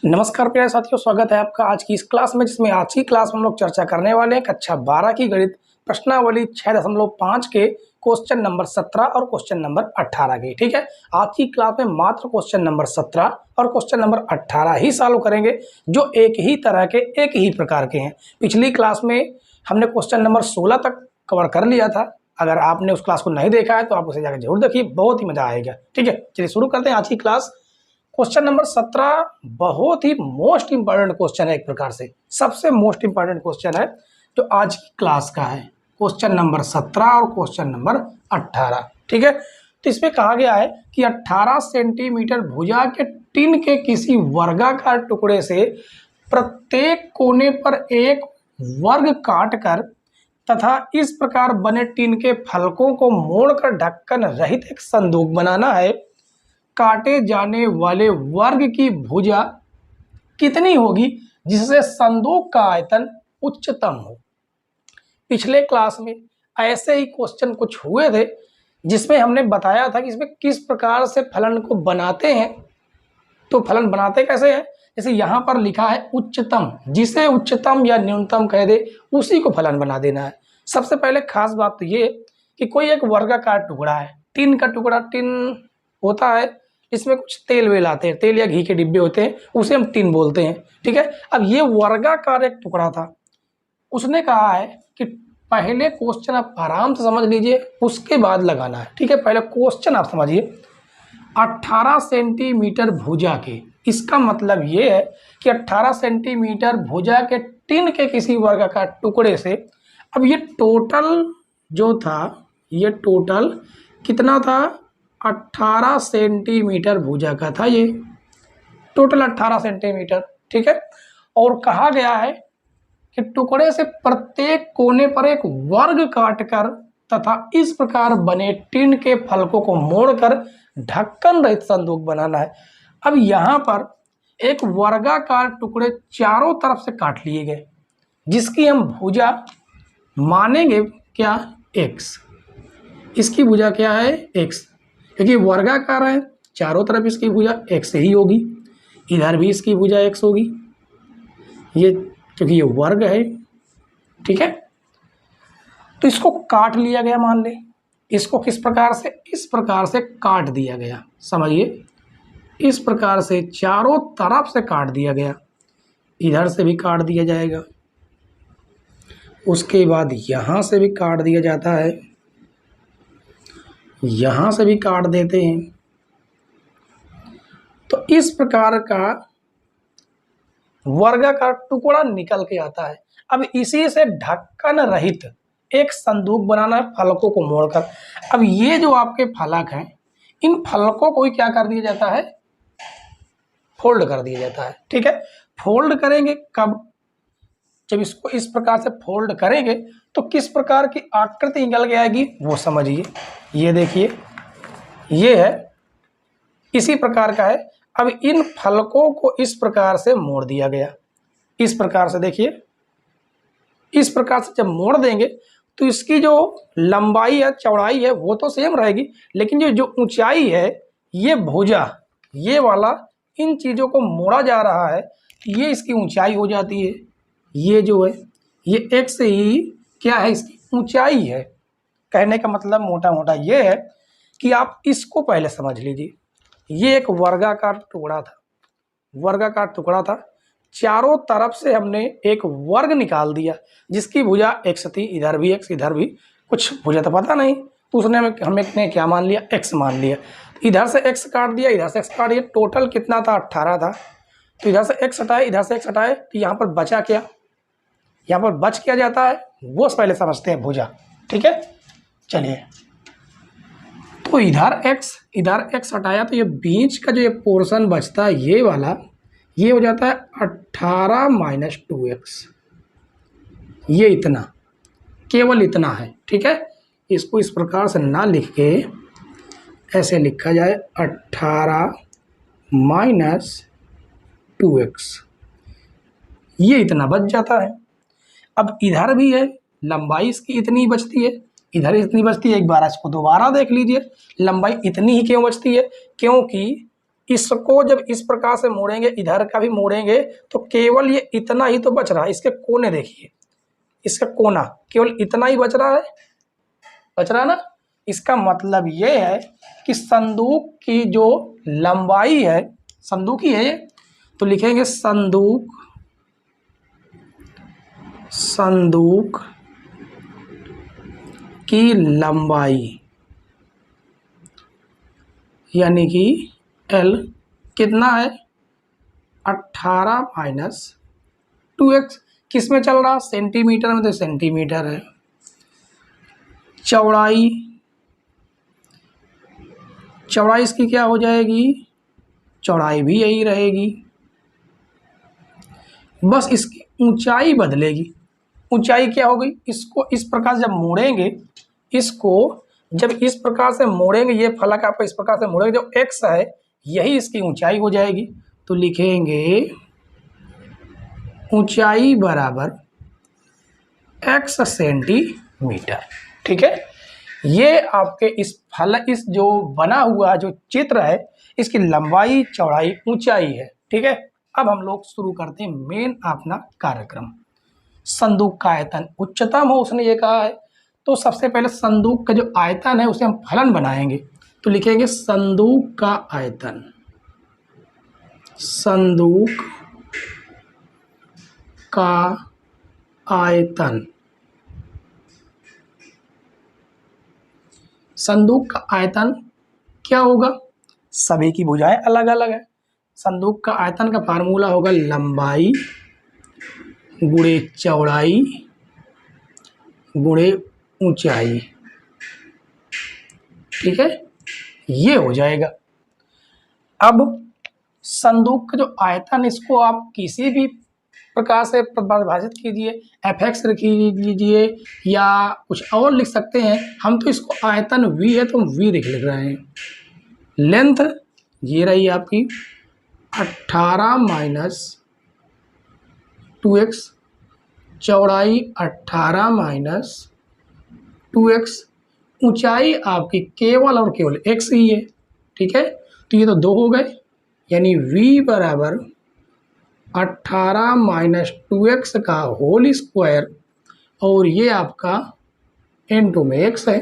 नमस्कार प्यारे साथियों, स्वागत है आपका आज की इस क्लास में, जिसमें आज की क्लास में हम लोग चर्चा करने वाले हैं कक्षा 12 की गणित प्रश्नावली 6.5 के क्वेश्चन नंबर 17 और क्वेश्चन नंबर 18 के। ठीक है, आज की क्लास में मात्र क्वेश्चन नंबर 17 और क्वेश्चन नंबर 18 ही सॉल्व करेंगे, जो एक ही तरह के, एक ही प्रकार के हैं। पिछली क्लास में हमने क्वेश्चन नंबर 16 तक कवर कर लिया था। अगर आपने उस क्लास को नहीं देखा है तो आप उसे जाकर जरूर देखिए, बहुत ही मजा आएगा। ठीक है, चलिए शुरू करते हैं आज की क्लास। क्वेश्चन नंबर 17 बहुत ही मोस्ट इंपॉर्टेंट क्वेश्चन है, एक प्रकार से सबसे मोस्ट इंपॉर्टेंट क्वेश्चन है जो आज की क्लास का है। क्वेश्चन नंबर 17 और क्वेश्चन नंबर 18। ठीक है, तो इसमें कहा गया है कि 18 सेंटीमीटर भुजा के टिन के किसी वर्गाकार टुकड़े से प्रत्येक कोने पर एक वर्ग काटकर तथा इस प्रकार बने टिन के फलकों को मोड़कर ढक्कन रहित एक संदूक बनाना है। काटे जाने वाले वर्ग की भुजा कितनी होगी जिससे संदूक का आयतन उच्चतम हो। पिछले क्लास में ऐसे ही क्वेश्चन कुछ हुए थे, जिसमें हमने बताया था कि इसमें किस प्रकार से फलन को बनाते हैं। तो फलन बनाते कैसे हैं, जैसे यहाँ पर लिखा है उच्चतम, जिसे उच्चतम या न्यूनतम कह दे उसी को फलन बना देना है। सबसे पहले खास बात तो ये कि कोई एक वर्गाकार टुकड़ा है, टिन का टुकड़ा, टिन होता है इसमें कुछ तेल वेल आते हैं, तेल या घी के डिब्बे होते हैं, उसे हम टिन बोलते हैं। ठीक है, अब ये वर्गाकार एक टुकड़ा था। उसने कहा है कि पहले क्वेश्चन आप आराम से समझ लीजिए, उसके बाद लगाना है। ठीक है, पहले क्वेश्चन आप समझिए। 18 सेंटीमीटर भुजा के, इसका मतलब ये है कि 18 सेंटीमीटर भुजा के टिन के किसी वर्गाकार टुकड़े से, अब ये टोटल जो था, ये टोटल कितना था, 18 सेंटीमीटर भुजा का था, ये टोटल 18 सेंटीमीटर। ठीक है, और कहा गया है कि टुकड़े से प्रत्येक कोने पर एक वर्ग काटकर तथा इस प्रकार बने टिन के फलकों को मोड़कर ढक्कन रहित संदूक बनाना है। अब यहाँ पर एक वर्गाकार टुकड़े चारों तरफ से काट लिए गए, जिसकी हम भुजा मानेंगे क्या, x। इसकी भुजा क्या है, x, क्योंकि वर्गाकार है, चारों तरफ इसकी भुजा x ही होगी, इधर भी इसकी भुजा x होगी, ये क्योंकि ये वर्ग है। ठीक है, तो इसको काट लिया गया, मान ले इसको किस प्रकार से, इस प्रकार से काट दिया गया। समझिए, इस प्रकार से चारों तरफ से काट दिया गया, इधर से भी काट दिया जाएगा, उसके बाद यहाँ से भी काट दिया जाता है, यहाँ से भी काट देते हैं। तो इस प्रकार का वर्गाकार टुकड़ा निकल के आता है। अब इसी से ढक्कन रहित एक संदूक बनाना है, फलकों को मोड़कर। अब ये जो आपके फलक हैं, इन फलकों को ही क्या कर दिया जाता है, फोल्ड कर दिया जाता है। ठीक है, फोल्ड करेंगे कब, जब इसको इस प्रकार से फोल्ड करेंगे तो किस प्रकार की आकृति निकल के आएगी वो समझिए। ये देखिए, ये है, इसी प्रकार का है। अब इन फलकों को इस प्रकार से मोड़ दिया गया, इस प्रकार से देखिए, इस प्रकार से जब मोड़ देंगे तो इसकी जो लंबाई है, चौड़ाई है, वो तो सेम रहेगी, लेकिन जो ऊंचाई है, ये भुजा, ये वाला, इन चीज़ों को मोड़ा जा रहा है, ये इसकी ऊंचाई हो जाती है। ये जो है, ये x ही क्या है, इसकी ऊंचाई है। कहने का मतलब मोटा मोटा ये है कि आप इसको पहले समझ लीजिए। ये एक वर्गाकार टुकड़ा था, वर्गाकार टुकड़ा था, चारों तरफ से हमने एक वर्ग निकाल दिया, जिसकी भुजा x थी, इधर भी x, इधर भी, कुछ भुजा तो पता नहीं, तो उसने हमें क्या मान लिया, x मान लिया। इधर से x काट दिया, इधर से x काट दिया, टोटल कितना था, 18 था। तो इधर से x हटाए, इधर से x हटाए, तो यहाँ पर बचा क्या, यहाँ पर बच क्या जाता है वो पहले समझते हैं, भुजा। ठीक है, चलिए, तो इधर x हटाया तो ये बीच का जो ये पोर्शन बचता है, ये वाला, ये हो जाता है 18 माइनस 2x। ये इतना, केवल इतना है। ठीक है, इसको इस प्रकार से ना लिख के ऐसे लिखा जाए, 18 माइनस 2x, ये इतना बच जाता है। अब इधर भी है, लंबाई इसकी इतनी बचती है, इधर इतनी बचती है। एक बार इसको दोबारा देख लीजिए, लंबाई इतनी ही क्यों बचती है, क्योंकि इसको जब इस प्रकार से मोड़ेंगे, इधर का भी मोड़ेंगे, तो केवल ये इतना ही तो बच रहा है। इसके कोने देखिए, इसका कोना केवल इतना ही बच रहा है ना। इसका मतलब ये है कि संदूक की जो लंबाई है, संदूक ही है ये, तो लिखेंगे संदूक की लंबाई यानी कि L कितना है 18 माइनस 2x। किस में चल रहा, सेंटीमीटर में, तो सेंटीमीटर है। चौड़ाई इसकी क्या हो जाएगी, चौड़ाई भी यही रहेगी, बस इसकी ऊंचाई बदलेगी। ऊंचाई क्या हो गई, इसको इस प्रकार जब मोड़ेंगे, इसको जब इस प्रकार से मोड़ेंगे, ये फलक आपको इस प्रकार से मोड़ेंगे, जो x है यही इसकी ऊंचाई हो जाएगी। तो लिखेंगे ऊंचाई बराबर x सेंटीमीटर। ठीक है, ये आपके इस जो बना हुआ जो चित्र है, इसकी लंबाई, चौड़ाई, ऊंचाई है। ठीक है, अब हम लोग शुरू करते हैं मेन अपना कार्यक्रम। संदूक का आयतन उच्चतम हो, उसने ये कहा है, तो सबसे पहले संदूक का जो आयतन है उसे हम फलन बनाएंगे। तो लिखेंगे संदूक का आयतन, संदूक का आयतन, संदूक का आयतन क्या होगा, सभी की भुजाएं अलग अलग है। संदूक का आयतन का फार्मूला होगा लंबाई गुणे चौड़ाई गुणे ऊंचाई। ठीक है, ये हो जाएगा। अब संदूक का जो आयतन, इसको आप किसी भी प्रकार से परिभाषित कीजिए, fx लिख लीजिए या कुछ और लिख सकते हैं। हम तो इसको आयतन v है तो v लिख रहे हैं। लेंथ ये रही आपकी 18 माइनस 2x, चौड़ाई 18 माइनस 2x, ऊंचाई आपकी केवल और केवल x ही है। ठीक है, तो ये तो 2 हो गए, यानी v बराबर 18 माइनस 2x का होल स्क्वायर, और ये आपका n2 में x है।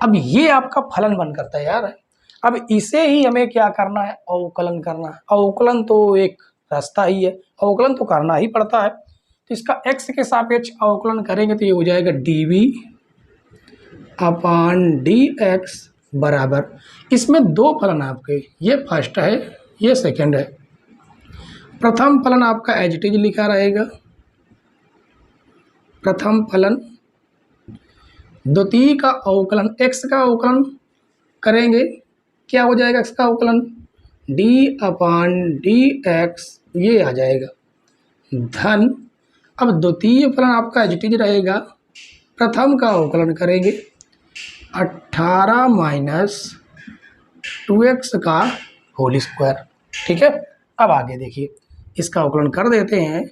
अब ये आपका फलन बनकर तैयार है। अब इसे ही हमें क्या करना है, अवकलन करना है। अवकलन तो एक रास्ता ही है, अवकलन तो करना ही पड़ता है। तो इसका x के सापेक्ष अवकलन करेंगे तो ये हो जाएगा dv अपान dx बराबर, इसमें 2 फलन आपके, ये फर्स्ट है, ये सेकंड है। प्रथम फलन आपका एज इट इज लिखा रहेगा, प्रथम फलन। द्वितीय का अवकलन, x का अवकलन करेंगे, क्या हो जाएगा x का अवकलन, d अपान dx, ये आ जाएगा धन। अब द्वितीय फलन आपका एज इट इज रहेगा, प्रथम का अवकलन करेंगे 18 माइनस 2x का होल स्क्वायर। ठीक है, अब आगे देखिए, इसका अवकलन कर देते हैं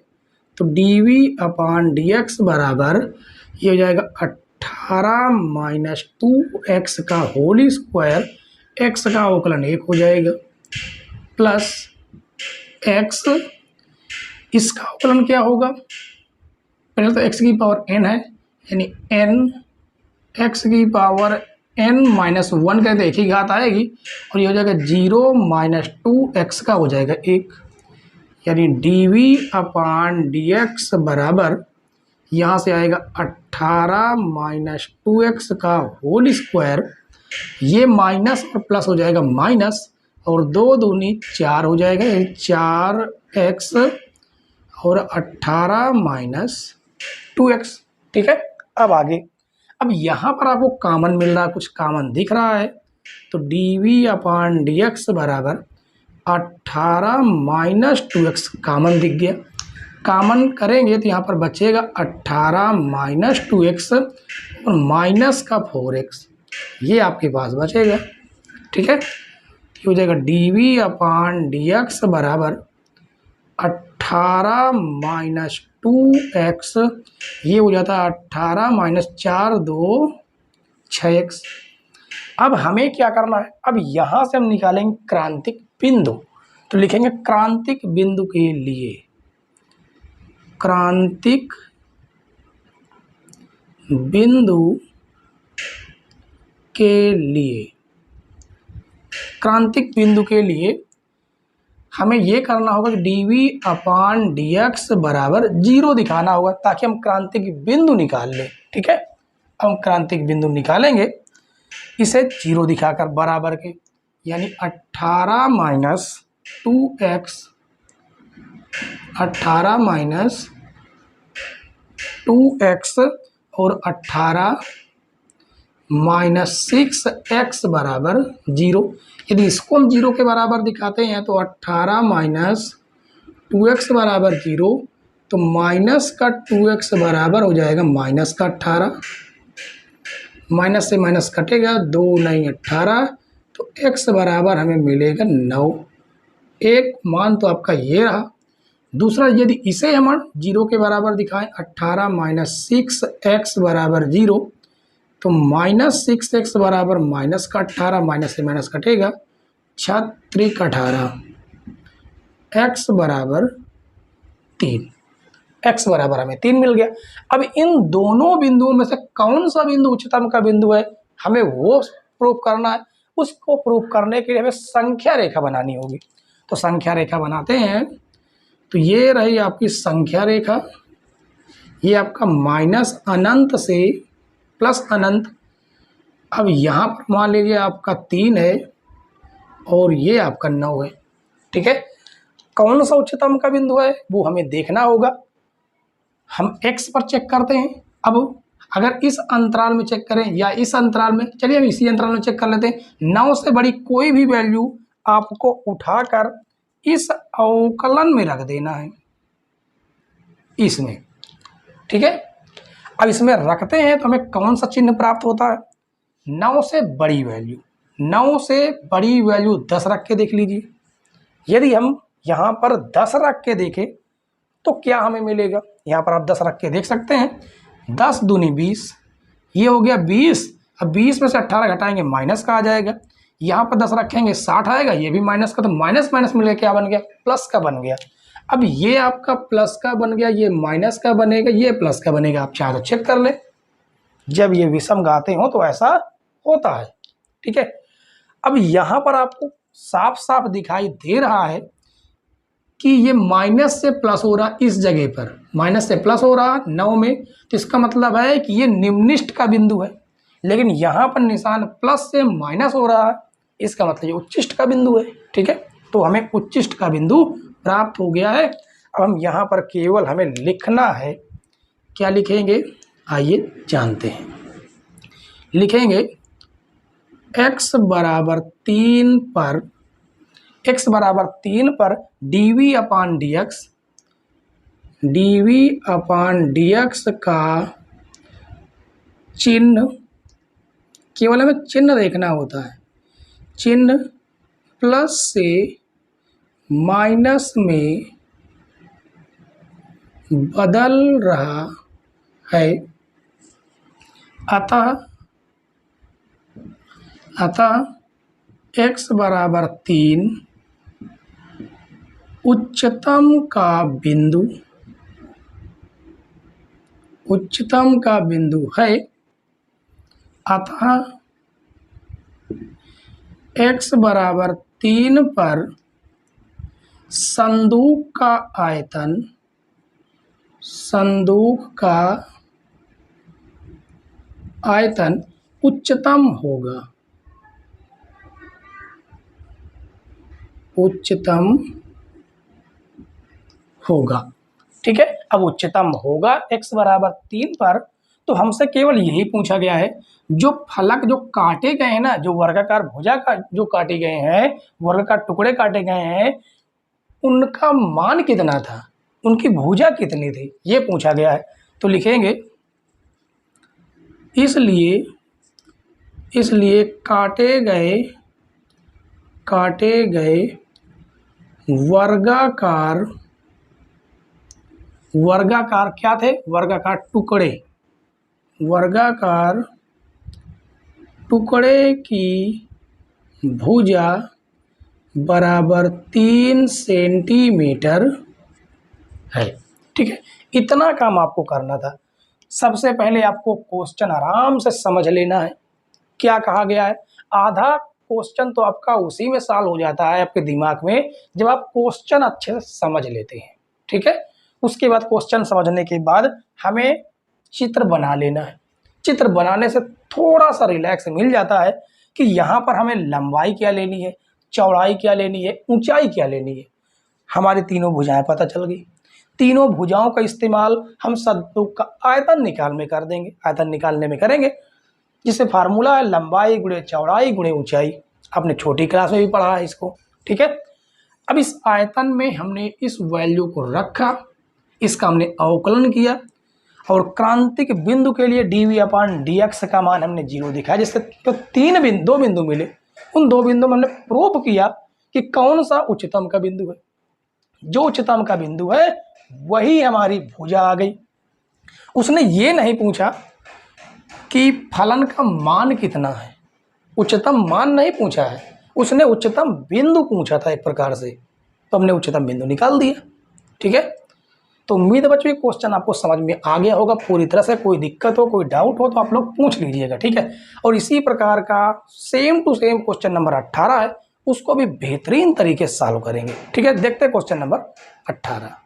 तो dv अपान dx बराबर ये हो जाएगा 18 माइनस 2x का होल स्क्वायर, x का अवकलन 1 हो जाएगा, प्लस x, इसका अवकलन क्या होगा, पहले तो x की पावर n है, यानी n, x की पावर n माइनस 1 कहते एक ही घात आएगी, और ये हो जाएगा 0 माइनस 2x का हो जाएगा 1, यानी dv अपान dx बराबर यहाँ से आएगा 18 माइनस 2x का होल स्क्वायर, ये माइनस और प्लस हो जाएगा माइनस, और 2 दूनी 4 हो जाएगा, यानी 4x और 18 माइनस 2x। ठीक है, अब आगे, अब यहाँ पर आपको कॉमन मिल रहा है, कुछ कॉमन दिख रहा है, तो dv अपान dx बराबर 18 माइनस 2x कॉमन दिख गया। कॉमन करेंगे तो यहाँ पर बचेगा 18 माइनस 2x और माइनस का 4x, ये आपके पास बचेगा। ठीक है, हो जाएगा dv अपान dx बराबर 18 माइनस 2x, ये हो जाता है 18 माइनस 4 2 6x। अब हमें क्या करना है, अब यहाँ से हम निकालेंगे क्रांतिक बिंदु। तो लिखेंगे क्रांतिक बिंदु के लिए, क्रांतिक बिंदु के लिए, क्रांतिक बिंदु के लिए हमें ये करना होगा कि dv/dx बराबर 0 दिखाना होगा, ताकि हम क्रांतिक बिंदु निकाल लें। ठीक है, हम क्रांतिक बिंदु निकालेंगे इसे 0 दिखाकर बराबर के, यानी 18 माइनस 2x, 18 माइनस 2x और 18 माइनस 6x बराबर 0। यदि इसको हम 0 के बराबर दिखाते हैं तो 18 माइनस 2x बराबर 0, तो माइनस का 2x बराबर हो जाएगा माइनस का 18, माइनस से माइनस कटेगा, 2 नहीं 18, तो x बराबर हमें मिलेगा 9। एक मान तो आपका ये रहा। दूसरा, यदि इसे हम 0 के बराबर दिखाएं, 18 माइनस 6x बराबर 0, तो माइनस 6x बराबर माइनस का 18, माइनस से माइनस कटेगा, 6 18, x बराबर 3, x बराबर हमें 3 मिल गया। अब इन दोनों बिंदुओं में से कौन सा बिंदु उच्चतम का बिंदु है, हमें वो प्रूफ करना है। उसको प्रूफ करने के लिए हमें संख्या रेखा बनानी होगी। तो संख्या रेखा बनाते हैं। तो ये रही आपकी संख्या रेखा, ये आपका माइनस अनंत से प्लस अनंत। अब यहाँ पर मान लीजिए आपका 3 है और ये आपका 9 है। ठीक है, कौन सा उच्चतम का बिंदु है वो हमें देखना होगा। हम x पर चेक करते हैं। अब अगर इस अंतराल में चेक करें या इस अंतराल में, चलिए हम इसी अंतराल में चेक कर लेते हैं। 9 से बड़ी कोई भी वैल्यू आपको उठाकर इस अवकलन में रख देना है, इसमें। ठीक है, अब इसमें रखते हैं तो हमें कौन सा चिन्ह प्राप्त होता है, 9 से बड़ी वैल्यू। 9 से बड़ी वैल्यू 10 रख के देख लीजिए। यदि हम यहाँ पर 10 रख के देखें तो क्या हमें मिलेगा, यहाँ पर आप 10 रख के देख सकते हैं। 10 दूनी 20, ये हो गया 20। अब 20 में से 18 घटाएंगे माइनस का आ जाएगा। यहाँ पर 10 रखेंगे 60 आएगा, ये भी माइनस का, तो माइनस माइनस मिल गया, क्या बन गया, प्लस का बन गया। अब ये आपका प्लस का बन गया, ये माइनस का बनेगा, ये प्लस का बनेगा। आप चाहे तो चेक कर ले, जब ये विषम गाते हो तो ऐसा होता है। ठीक है, अब यहाँ पर आपको साफ साफ दिखाई दे रहा है कि ये माइनस से प्लस हो रहा, इस जगह पर माइनस से प्लस हो रहा 9 में, तो इसका मतलब है कि ये निम्निष्ठ का बिंदु है। लेकिन यहाँ पर निशान प्लस से माइनस हो रहा है, इसका मतलब ये उच्चिष्ट का बिंदु है। ठीक है, तो हमें उच्चिष्ट का बिंदु प्राप्त हो गया है। अब हम यहाँ पर केवल हमें लिखना है, क्या लिखेंगे, आइए जानते हैं। लिखेंगे x बराबर 3 पर, x बराबर 3 पर dv/dx, dv/dx का चिन्ह, केवल हमें चिन्ह देखना होता है। चिन्ह प्लस से माइनस में बदल रहा है, अतः x बराबर 3 उच्चतम का बिंदु है। अतः x बराबर 3 पर संदूक का आयतन उच्चतम होगा। ठीक है, अब उच्चतम होगा x बराबर 3 पर, तो हमसे केवल यही पूछा गया है, जो फलक जो काटे गए हैं ना, जो वर्गाकार भुजा का जो काटे गए हैं, वर्गाकार टुकड़े काटे गए हैं, उनका मान कितना था, उनकी भुजा कितनी थी, ये पूछा गया है। तो लिखेंगे इसलिए काटे गए वर्गाकार क्या थे, वर्गाकार टुकड़े की भुजा बराबर 3 सेंटीमीटर है। ठीक है, इतना काम आपको करना था। सबसे पहले आपको क्वेश्चन आराम से समझ लेना है। क्या कहा गया है, आधा क्वेश्चन तो आपका उसी में सॉल्व हो जाता है आपके दिमाग में जब आप क्वेश्चन अच्छे से समझ लेते हैं। ठीक है, उसके बाद क्वेश्चन समझने के बाद हमें चित्र बना लेना है। चित्र बनाने से थोड़ा सा रिलैक्स मिल जाता है कि यहाँ पर हमें लंबाई क्या लेनी है, चौड़ाई क्या लेनी है, ऊंचाई क्या लेनी है। हमारी तीनों भुजाएं पता चल गई। तीनों भुजाओं का इस्तेमाल हम संदूक का आयतन निकालने में करेंगे, जिससे फार्मूला है लंबाई गुणे चौड़ाई गुणे ऊंचाई। आपने छोटी क्लास में भी पढ़ा है इसको। ठीक है, अब इस आयतन में हमने इस वैल्यू को रखा, इसका हमने अवकलन किया और क्रांतिक बिंदु के लिए dv/dx का मान हमने 0 दिखाया, जिससे तो दो बिंदु मिले। उन दो बिंदु में हमने प्रूफ किया कि कौन सा उच्चतम का बिंदु है। जो उच्चतम का बिंदु है वही हमारी भुजा आ गई। उसने ये नहीं पूछा कि फलन का मान कितना है, उच्चतम मान नहीं पूछा है, उसने उच्चतम बिंदु पूछा था एक प्रकार से, तो हमने उच्चतम बिंदु निकाल दिया। ठीक है, तो उम्मीद है बच्चों ये क्वेश्चन आपको समझ में आ गया होगा पूरी तरह से। कोई दिक्कत हो, कोई डाउट हो तो आप लोग पूछ लीजिएगा। ठीक है, और इसी प्रकार का same to same question number 18 है, उसको भी बेहतरीन तरीके से सॉल्व करेंगे। ठीक है, देखते हैं क्वेश्चन नंबर 18।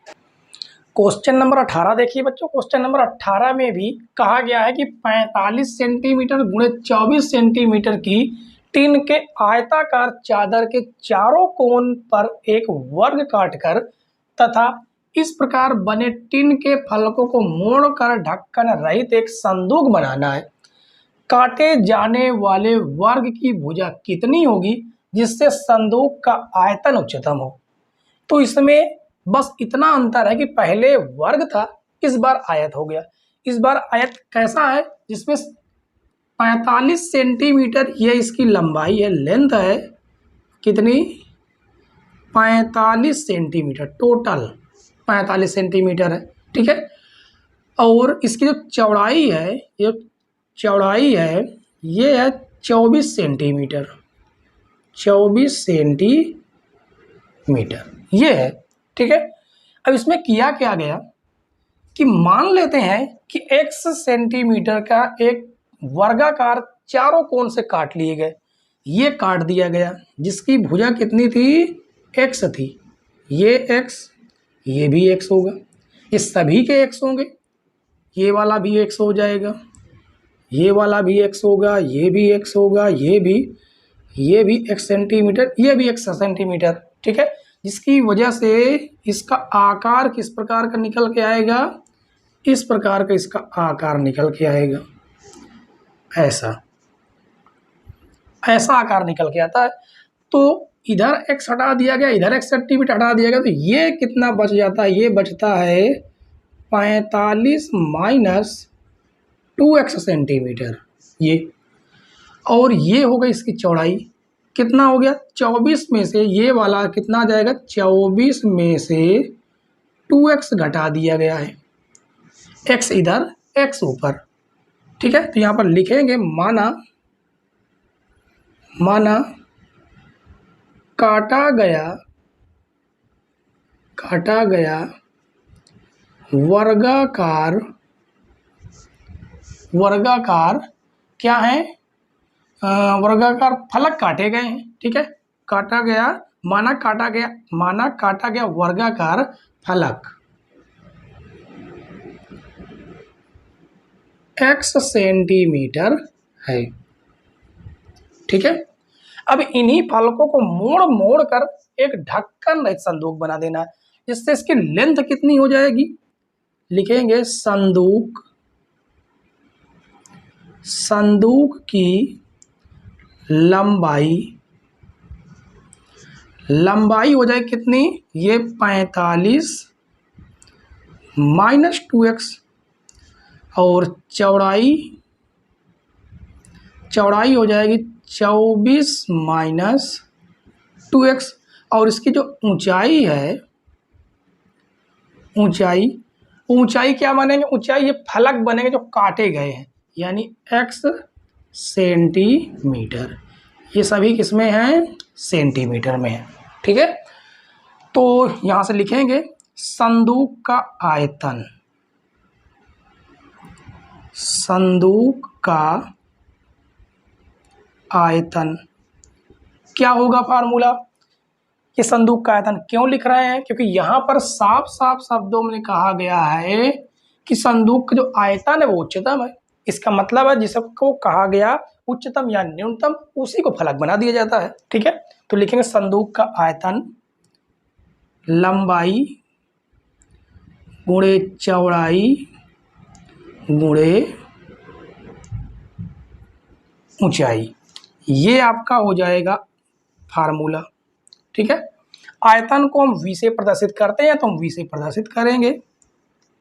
क्वेश्चन नंबर 18 देखिए बच्चों, क्वेश्चन नंबर 18 में भी कहा गया है कि 45 सेंटीमीटर गुणे 24 सेंटीमीटर की टिन के आयताकार चादर के चारों कोण पर एक वर्ग काटकर तथा इस प्रकार बने टिन के फलकों को मोड़कर ढक्कन रहित एक संदूक बनाना है। काटे जाने वाले वर्ग की भुजा कितनी होगी जिससे संदूक का आयतन उच्चतम हो। तो इसमें बस इतना अंतर है कि पहले वर्ग था, इस बार आयत हो गया। इस बार आयत कैसा है, जिसमें 45 सेंटीमीटर ये इसकी लंबाई है, लेंथ है कितनी 45 सेंटीमीटर, टोटल 45 सेंटीमीटर है। ठीक है, और इसकी जो चौड़ाई है ये है 24 सेंटीमीटर, 24 सेंटीमीटर ये है। ठीक है, अब इसमें किया क्या गया कि मान लेते हैं कि x सेंटीमीटर का एक वर्गाकार चारों कोण से काट लिए गए, ये काट दिया गया, जिसकी भुजा कितनी थी, x थी। ये x, ये भी x होगा, ये सभी के x होंगे, ये वाला भी x हो जाएगा, ये वाला भी x होगा, ये भी x होगा, ये भी x सेंटीमीटर, ये भी x सेंटीमीटर। ठीक है, जिसकी वजह से इसका आकार किस प्रकार का निकल के आएगा, इस प्रकार का इसका आकार निकल के आएगा, ऐसा आकार निकल के आता है। तो इधर x हटा दिया गया, इधर x सेंटीमीटर हटा दिया गया, तो ये कितना बच जाता है, ये बचता है 45 माइनस 2x सेंटीमीटर ये, और ये होगा इसकी चौड़ाई। कितना हो गया, 24 में से ये वाला कितना आ जाएगा, 24 में से 2x घटा दिया गया है, x इधर x ऊपर। ठीक है, तो यहाँ पर लिखेंगे माना काटा गया वर्गाकार क्या है, वर्गाकार फलक काटे गए हैं। ठीक है, माना काटा गया वर्गाकार फलक x सेंटीमीटर है। ठीक है, अब इन्हीं फलकों को मोड़ कर एक ढक्कन रहित संदूक बना देना है, जिससे इसकी लेंथ कितनी हो जाएगी, लिखेंगे संदूक की लंबाई हो जाए कितनी, ये 45 माइनस 2x, और चौड़ाई हो जाएगी 24 माइनस 2x, और इसकी जो ऊंचाई है, ऊंचाई क्या बनेंगे, ऊंचाई ये फलक बनेंगे जो काटे गए हैं, यानी x सेंटीमीटर। ये सभी किसमें हैं? सेंटीमीटर में है। ठीक है, तो यहां से लिखेंगे संदूक का आयतन, संदूक का आयतन क्या होगा फार्मूला? ये संदूक का आयतन क्यों लिख रहे हैं? क्योंकि यहां पर साफ साफ शब्दों में कहा गया है कि संदूक का जो आयतन है वो उच्चतम है। इसका मतलब है जिसको कहा गया उच्चतम या न्यूनतम, उसी को फलक बना दिया जाता है। ठीक है, तो लिखेंगे संदूक का आयतन लंबाई गुणे चौड़ाई गुणे ऊंचाई, ये आपका हो जाएगा फार्मूला। ठीक है, आयतन को हम v से प्रदर्शित करते हैं तो हम v से प्रदर्शित करेंगे।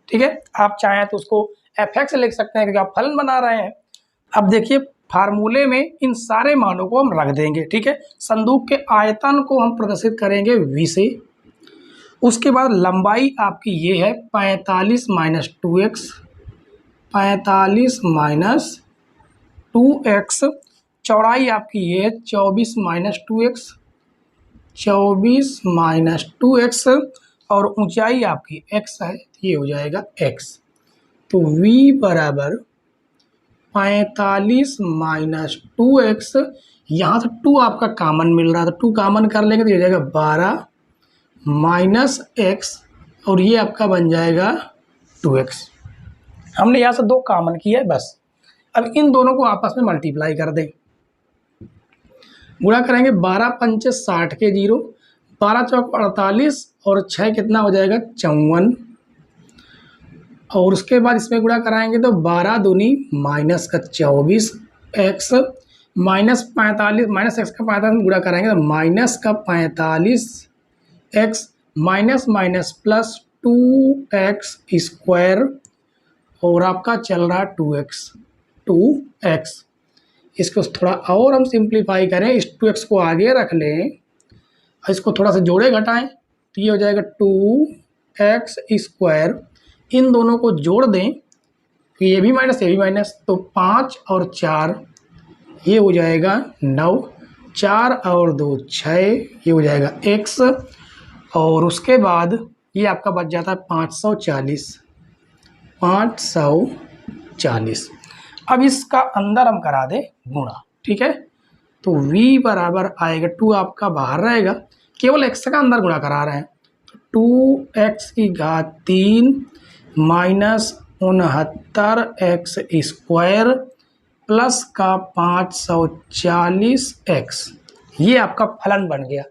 ठीक है, आप चाहें तो उसको fx लिख सकते हैं क्योंकि आप फलन बना रहे हैं। अब देखिए फार्मूले में इन सारे मानों को हम रख देंगे। ठीक है, संदूक के आयतन को हम प्रदर्शित करेंगे v से। उसके बाद लंबाई आपकी ये है 45 माइनस 2x, 45 माइनस 2x। चौड़ाई आपकी ये है 24 माइनस 2x, 24 माइनस 2x, और ऊंचाई आपकी x है, ये हो जाएगा x। तो v बराबर 45 माइनस 2x, यहाँ से 2 आपका कॉमन मिल रहा था, 2 कॉमन कर लेंगे तो ये हो जाएगा 12 माइनस x, और ये आपका बन जाएगा 2x। हमने यहाँ से 2 कॉमन किया है बस। अब इन दोनों को आपस में मल्टीप्लाई कर दें, गुणा करेंगे 12 पंचे 60 के 0, 12 चौक 48, और 6 कितना हो जाएगा 54, और उसके बाद इसमें गुणा कराएंगे तो 12 दूनी माइनस का 24 x, माइनस 45 माइनस x का 45 में गुणा कराएंगे तो माइनस का 45 x, minus minus plus 2x square, और आपका चल रहा 2x। इसको थोड़ा और हम सिंप्लीफाई करें, इस 2x को आगे रख लें, इसको थोड़ा सा जोड़े घटाएं तो ये हो जाएगा 2x स्क्वायर। इन दोनों को जोड़ दें तो ये भी माइनस, तो 5 और 4 ये हो जाएगा 9, 4 और 2 6, ये हो जाएगा x, और उसके बाद ये आपका बच जाता है 540। अब इसका अंदर हम करा दें गुणा। ठीक है, तो v बराबर आएगा 2 आपका बाहर रहेगा, केवल x का अंदर गुणा करा रहे हैं, तो 2x की घात 3 माइनस 69x स्क्वायर प्लस का 540x, ये आपका फलन बन गया।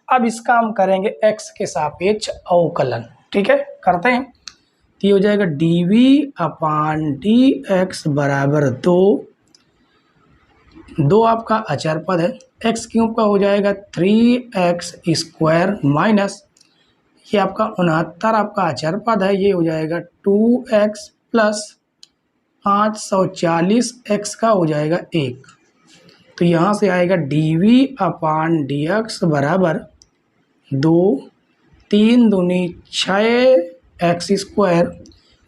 अब इसका हम करेंगे x के सापेक्ष अवकलन। ठीक है, करते हैं, तो ये हो जाएगा dv अपान dx बराबर 2 आपका अचर पद है, x क्यूब का हो जाएगा 3x स्क्वायर, माइनस ये आपका 69 आपका अचर पद है, ये हो जाएगा 2x प्लस 540x का हो जाएगा 1। तो यहाँ से आएगा dv अपान dx बराबर 2, 3 दूनी 6x स्क्वायर,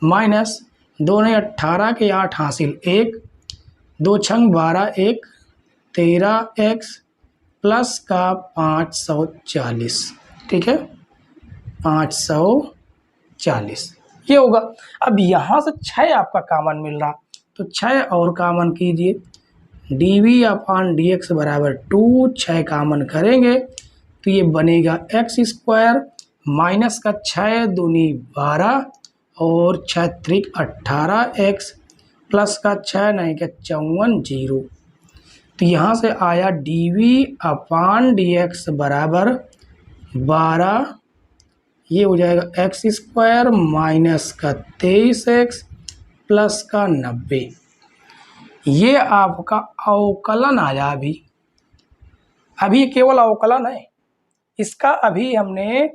माइनस 2 ने 18 के 8 हासिल 1, 2 छंग 12, 1 13x प्लस का 540। ठीक है, 540 ये होगा। अब यहाँ से 6 आपका कॉमन मिल रहा, तो 6 और कॉमन कीजिए, dv अपान dx बराबर 2, 6 कॉमन करेंगे तो ये बनेगा x स्क्वायर, माइनस का 6 दूनी 12 और 6 त्रिक 18x प्लस का 6 नहीं का 54 0। तो यहाँ से आया dv अपान dx बराबर 12, ये हो जाएगा x स्क्वायर माइनस का 23x प्लस का 90। ये आपका अवकलन आया। अभी केवल अवकलन है, इसका अभी हमने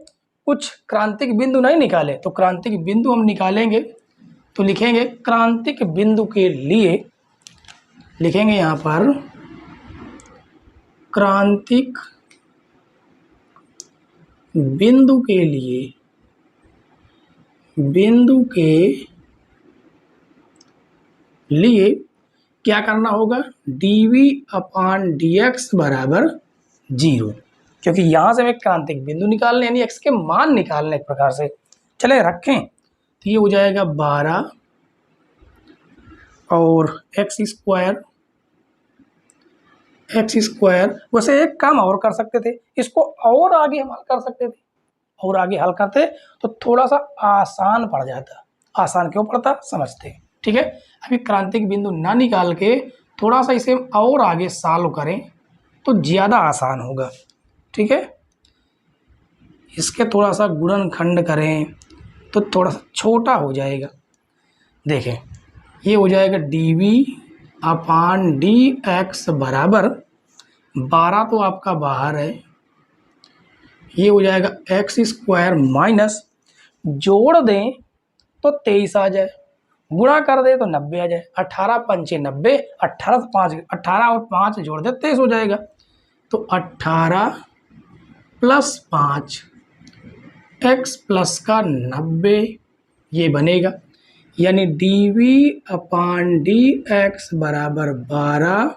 कुछ क्रांतिक बिंदु नहीं निकाले, तो क्रांतिक बिंदु हम निकालेंगे। तो लिखेंगे क्रांतिक बिंदु के लिए, लिखेंगे यहाँ पर क्रांतिक बिंदु के लिए, बिंदु के लिए क्या करना होगा, डी अपान डी एक्स बराबर 0, क्योंकि यहाँ से हमें क्रांतिक बिंदु निकालने यानी एक्स के मान निकालने एक प्रकार से। चले रखें तो ये हो जाएगा 12 और एक्स स्क्वायर। वैसे एक काम और कर सकते थे, इसको और आगे हम हल कर सकते थे, और आगे हल करते तो थोड़ा सा आसान पड़ जाता। आसान क्यों पड़ता समझते, ठीक है। अभी क्रांतिक बिंदु ना निकाल के थोड़ा सा इसे और आगे सॉल्व करें तो ज़्यादा आसान होगा, ठीक है। इसके थोड़ा सा गुणनखंड करें तो थोड़ा सा छोटा हो जाएगा। देखें ये हो जाएगा डी अपान डी एक्स बराबर 12 तो आपका बाहर है, ये हो जाएगा एक्स स्क्वायर माइनस जोड़ दें तो 23 आ जाए, गुणा कर दे तो 90 आ जाए। 18 पंचे 90, 18 से 5, 18 और 5 जोड़ दे 23 हो जाएगा। तो 18 प्लस 5 एक्स प्लस का 90 ये बनेगा, यानी डी अपान डी एक्स बराबर 12,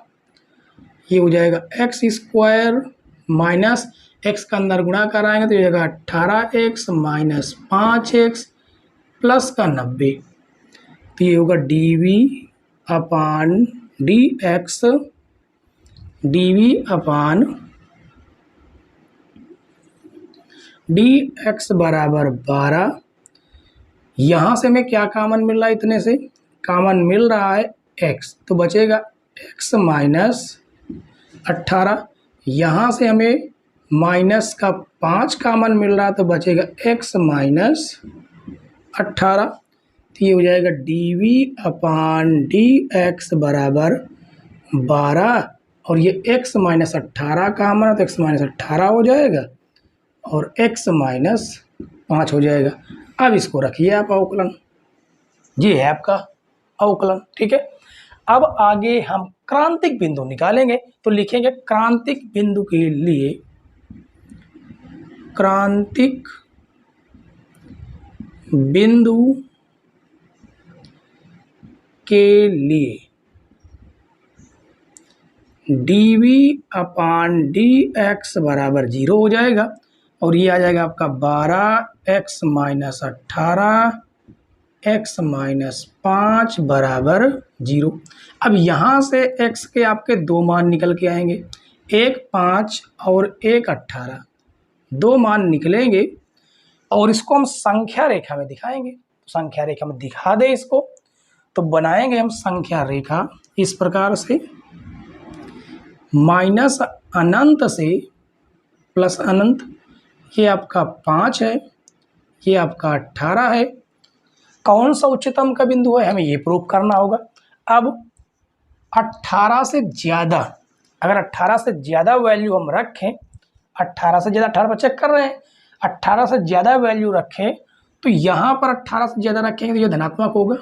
ये हो जाएगा एक्स स्क्वायर माइनस एक्स का अंदर गुणा कराएंगे तो ये हो जाएगा 18x माइनस 5x प्लस का 90, तो ये होगा डी अपान डी एक्स अपान डी एक्स बराबर 12। यहाँ से हमें क्या कॉमन मिल रहा है, इतने से कॉमन मिल रहा है x, तो बचेगा x माइनस 18। यहाँ से हमें माइनस का 5 कॉमन मिल रहा तो बचेगा x माइनस 18, तो ये हो जाएगा डी अपान डी एक्स बराबर 12 और ये x माइनस 18 कॉमन है तो x माइनस 18 हो जाएगा और x माइनस 5 हो जाएगा। अब इसको रखिए आप अवकलन, ये है आपका अवकलन, ठीक है। अब आगे हम क्रांतिक बिंदु निकालेंगे तो लिखेंगे क्रांतिक बिंदु के लिए, क्रांतिक बिंदु के लिए डी अपान डी एक्स बराबर 0 हो जाएगा और ये आ जाएगा आपका 12x माइनस 18 x माइनस 5 बराबर 0। अब यहाँ से x के आपके दो मान निकल के आएंगे, एक 5 और एक 18, दो मान निकलेंगे और इसको हम संख्या रेखा में दिखाएंगे। तो संख्या रेखा में दिखा दे इसको, तो बनाएंगे हम संख्या रेखा इस प्रकार से, माइनस अनंत से प्लस अनंत, ये आपका 5 है, ये आपका 18 है। कौन सा उच्चतम का बिंदु है हमें ये प्रूव करना होगा। अब 18 से ज़्यादा, अगर 18 से ज़्यादा वैल्यू हम रखें, 18 से ज़्यादा, 18 पर चेक कर रहे हैं, 18 से ज़्यादा वैल्यू रखें तो यहाँ पर 18 से ज़्यादा रखेंगे तो ये धनात्मक होगा,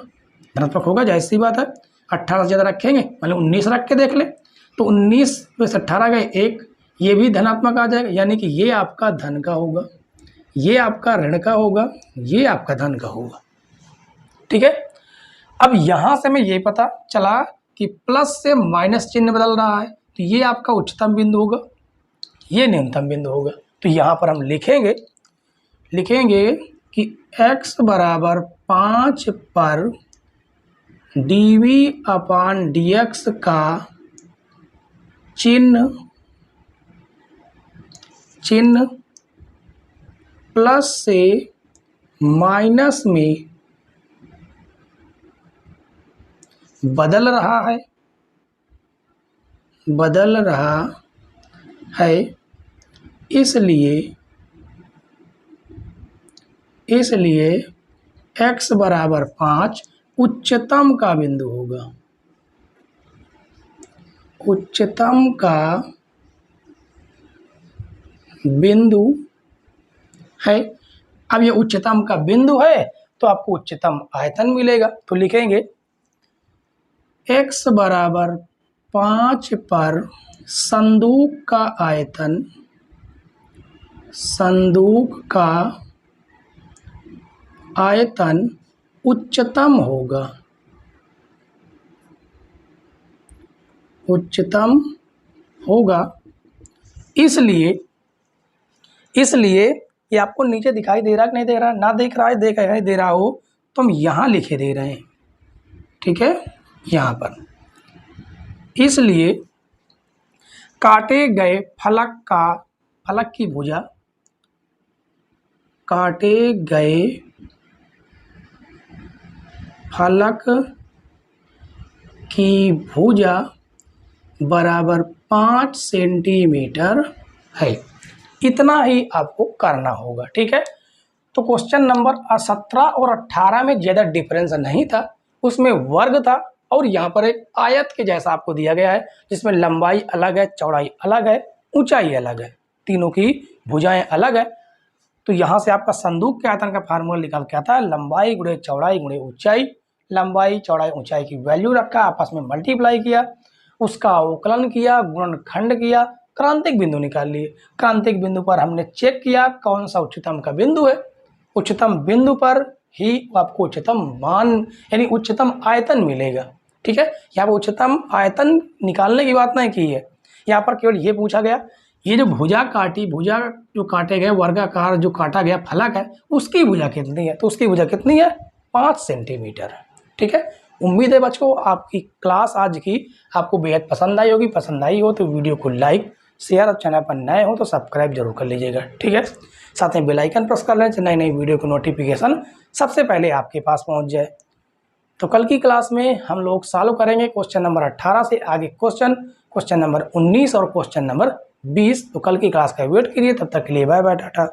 धनात्मक होगा, जाहिर सी बात है। 18 से ज़्यादा रखेंगे मतलब 19 रख के देख ले तो 19 में से 18 गए 1, ये भी धनात्मक आ जाएगा, यानी कि ये आपका धन का होगा, ये आपका ऋण का होगा, ये आपका धन का होगा, ठीक है। अब यहाँ से हमें ये पता चला कि प्लस से माइनस चिन्ह बदल रहा है तो ये आपका उच्चतम बिंदु होगा, ये न्यूनतम बिंदु होगा। तो यहाँ पर हम लिखेंगे कि x बराबर 5 पर डी अपान डी एक्स का चिन्ह प्लस से माइनस में बदल रहा है, इसलिए x बराबर 5 उच्चतम का बिंदु होगा, उच्चतम का बिंदु है। अब ये उच्चतम का बिंदु है तो आपको उच्चतम आयतन मिलेगा, तो लिखेंगे x बराबर 5 पर संदूक का आयतन, संदूक का आयतन उच्चतम होगा, उच्चतम होगा। इसलिए ये आपको नीचे दिखाई दे रहा कि नहीं दे रहा, ना दिख रहा है, नहीं दे रहा हो तो हम यहाँ लिखे दे रहे हैं, ठीक है, यहाँ पर। इसलिए काटे गए फलक की भुजा, काटे गए फलक की भुजा बराबर 5 सेंटीमीटर है। इतना ही आपको करना होगा, ठीक है। तो क्वेश्चन नंबर 17 और 18 में ज़्यादा डिफरेंस नहीं था, उसमें वर्ग था और यहाँ पर एक आयत के जैसा आपको दिया गया है जिसमें लंबाई अलग है, चौड़ाई अलग है, ऊंचाई अलग है, तीनों की भुजाएं अलग है। तो यहाँ से आपका संदूक के आयतन का फार्मूला निकाल के आता है लंबाई गुणे चौड़ाई गुणे ऊंचाई। लंबाई चौड़ाई ऊंचाई की वैल्यू रखा, आपस में मल्टीप्लाई किया, उसका अवकलन किया, गुणनखंड किया, क्रांतिक बिंदु निकाल लिए। क्रांतिक बिंदु पर हमने चेक किया कौन सा उच्चतम का बिंदु है, उच्चतम बिंदु पर ही आपको उच्चतम मान यानी उच्चतम आयतन मिलेगा, ठीक है। यहाँ पर उच्चतम आयतन निकालने की बात नहीं की है, यहाँ पर केवल ये पूछा गया ये जो भुजा जो काटे गए वर्गाकार जो काटा गया फलक है उसकी भुजा कितनी है, तो उसकी भुजा कितनी है 5 सेंटीमीटर, ठीक है। उम्मीद है बच्चों आपकी क्लास आज की आपको बेहद पसंद आई होगी। पसंद आई हो तो वीडियो को लाइक शेयर और चैनल पर नए हो तो सब्सक्राइब जरूर कर लीजिएगा, ठीक है। साथ में बेल आइकन प्रेस कर लें नई नई वीडियो की नोटिफिकेशन सबसे पहले आपके पास पहुंच जाए। तो कल की क्लास में हम लोग सॉल्व करेंगे क्वेश्चन नंबर 18 से आगे क्वेश्चन नंबर 19 और क्वेश्चन नंबर 20। तो कल की क्लास का वेट करिए, तब तक के लिए बाय बाय, टाटा।